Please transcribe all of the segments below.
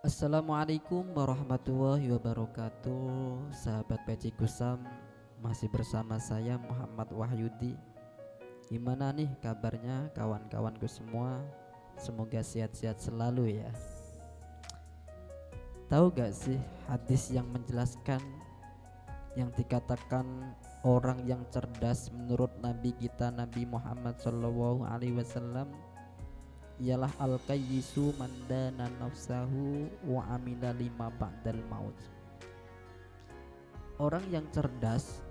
Assalamualaikum warahmatullahi wabarakatuh. Sahabat Peci Kusam, masih bersama saya Muhammad Wahyudi. Gimana nih kabarnya kawan-kawanku semua? Semoga sehat-sehat selalu ya. Tahu gak sih hadis yang menjelaskan yang dikatakan orang yang cerdas menurut Nabi kita Nabi Muhammad SAW ialah al-qayyisu mandana nafsahu wa amila lima ba'dal maut. Orang yang cerdas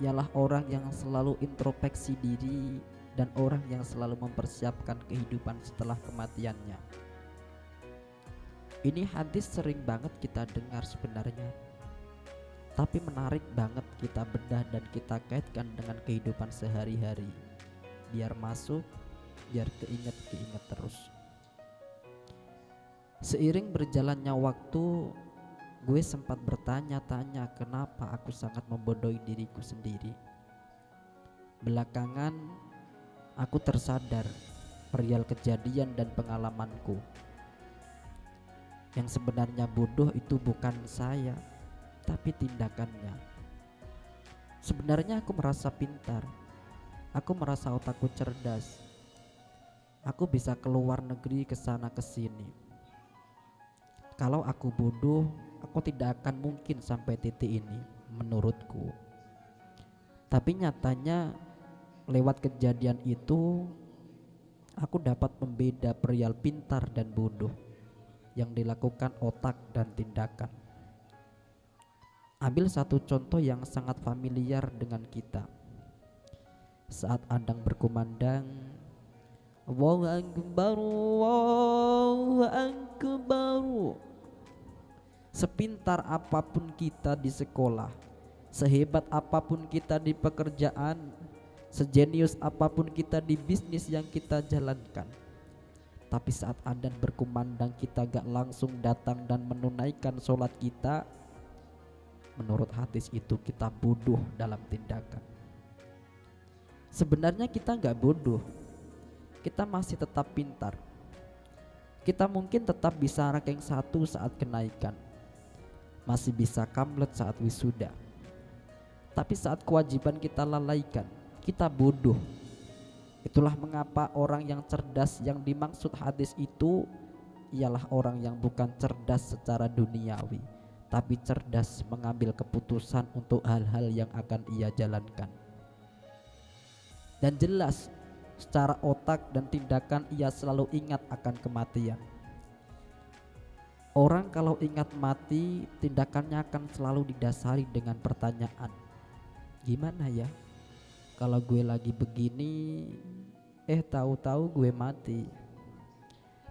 ialah orang yang selalu introspeksi diri dan orang yang selalu mempersiapkan kehidupan setelah kematiannya. Ini hadis sering banget kita dengar sebenarnya, tapi menarik banget kita bedah dan kita kaitkan dengan kehidupan sehari-hari biar masuk, biar keinget terus. Seiring berjalannya waktu, gue sempat bertanya-tanya kenapa aku sangat membodohi diriku sendiri. Belakangan aku tersadar perihal kejadian dan pengalamanku. Yang sebenarnya bodoh itu bukan saya, tapi tindakannya. Sebenarnya aku merasa pintar, aku merasa otakku cerdas, aku bisa keluar negeri kesana kesini. Kalau aku bodoh, aku tidak akan mungkin sampai titik ini menurutku. Tapi nyatanya lewat kejadian itu aku dapat membeda perihal pintar dan bodoh yang dilakukan otak dan tindakan. Ambil satu contoh yang sangat familiar dengan kita. Saat andang berkumandang, Allahu Akbar, Allahu Akbar. Sepintar apapun kita di sekolah, sehebat apapun kita di pekerjaan, sejenius apapun kita di bisnis yang kita jalankan, tapi saat adzan berkumandang kita gak langsung datang dan menunaikan sholat kita, menurut hadis itu kita bodoh dalam tindakan. Sebenarnya kita gak bodoh, kita masih tetap pintar. Kita mungkin tetap bisa ranking 1 saat kenaikan, masih bisa kamlet saat wisuda. Tapi saat kewajiban kita lalaikan, kita bodoh. Itulah mengapa orang yang cerdas yang dimaksud hadis itu ialah orang yang bukan cerdas secara duniawi, tapi cerdas mengambil keputusan untuk hal-hal yang akan ia jalankan. Dan jelas secara otak dan tindakan ia selalu ingat akan kematian. Orang kalau ingat mati, tindakannya akan selalu didasari dengan pertanyaan, gimana ya kalau gue lagi begini, tahu-tahu gue mati.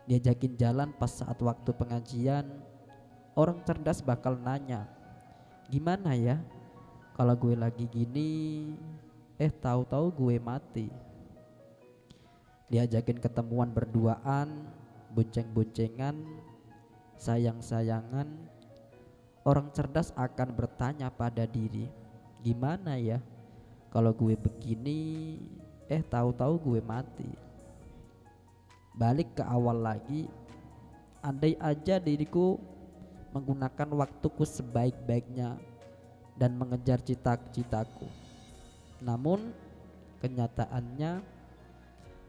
Diajakin jalan pas saat waktu pengajian, orang cerdas bakal nanya, gimana ya kalau gue lagi gini, tahu-tahu gue mati. Diajakin ketemuan berduaan, bonceng-boncengan, sayang-sayangan, orang cerdas akan bertanya pada diri, gimana ya kalau gue begini, tahu-tahu gue mati. Balik ke awal lagi, andai aja diriku menggunakan waktuku sebaik-baiknya dan mengejar cita-citaku. Namun kenyataannya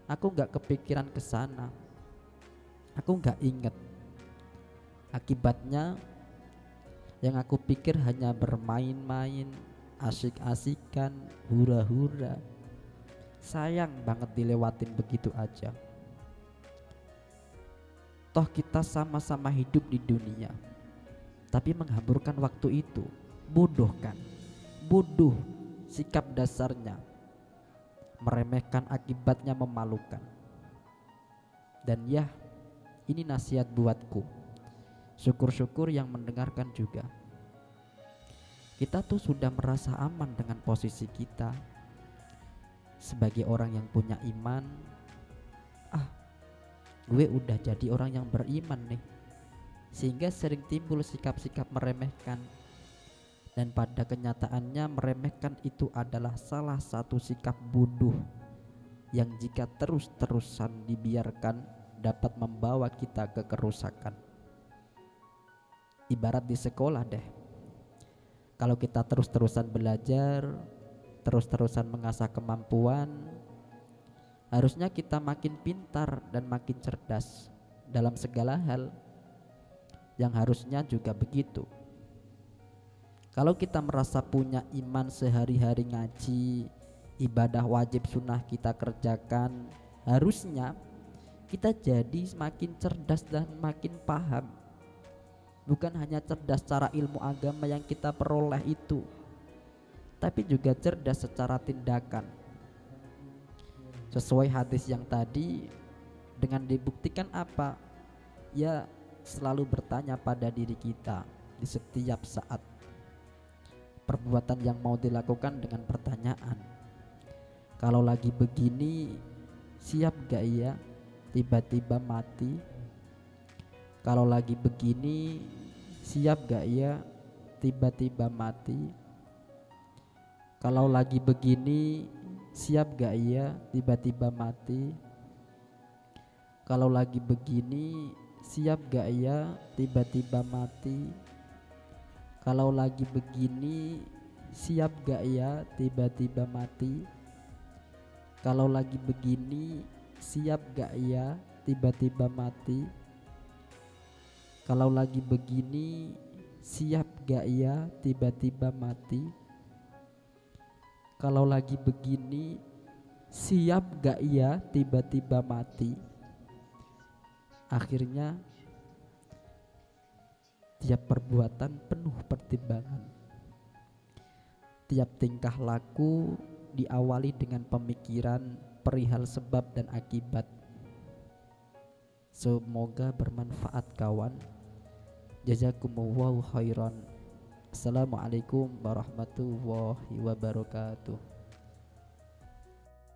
aku gak kepikiran ke sana. Aku gak inget. Akibatnya yang aku pikir hanya bermain-main, asik-asikan, hura-hura. Sayang banget dilewatin begitu aja. Toh kita sama-sama hidup di dunia, tapi menghamburkan waktu itu. Bodoh kan? Bodoh sikap dasarnya. Meremehkan akibatnya memalukan. Dan ya, ini nasihat buatku. Syukur-syukur yang mendengarkan juga. Kita tuh sudah merasa aman dengan posisi kita sebagai orang yang punya iman. Gue udah jadi orang yang beriman nih, sehingga sering timbul sikap-sikap meremehkan. Dan pada kenyataannya meremehkan itu adalah salah satu sikap bodoh yang jika terus-terusan dibiarkan dapat membawa kita ke kerusakan. Ibarat di sekolah deh. Kalau kita terus-terusan belajar, terus-terusan mengasah kemampuan, harusnya kita makin pintar dan makin cerdas dalam segala hal, yang harusnya juga begitu. Kalau kita merasa punya iman, sehari-hari ngaji, ibadah wajib sunnah kita kerjakan, harusnya kita jadi semakin cerdas dan makin paham. Bukan hanya cerdas secara ilmu agama yang kita peroleh itu, tapi juga cerdas secara tindakan. Sesuai hadis yang tadi, dengan dibuktikan apa? Ya, selalu bertanya pada diri kita di setiap saat. Perbuatan yang mau dilakukan dengan pertanyaan. Kalau lagi begini, siap gak ya tiba-tiba mati? Kalau lagi begini, siap gak ya tiba-tiba mati? Kalau lagi begini, siap gak ya tiba-tiba mati? Kalau lagi begini, siap gak ya tiba-tiba mati? Kalau lagi begini, siap gak ya tiba-tiba mati? Kalau lagi begini, siap gak ya tiba-tiba mati? Kalau lagi begini, siap gak ya tiba-tiba mati? Kalau lagi begini, siap gak ya tiba-tiba mati? Akhirnya tiap perbuatan penuh pertimbangan. Tiap tingkah laku diawali dengan pemikiran perihal sebab dan akibat. Semoga bermanfaat kawan. Jazakumullahu khairan. Assalamualaikum warahmatullahi wabarakatuh.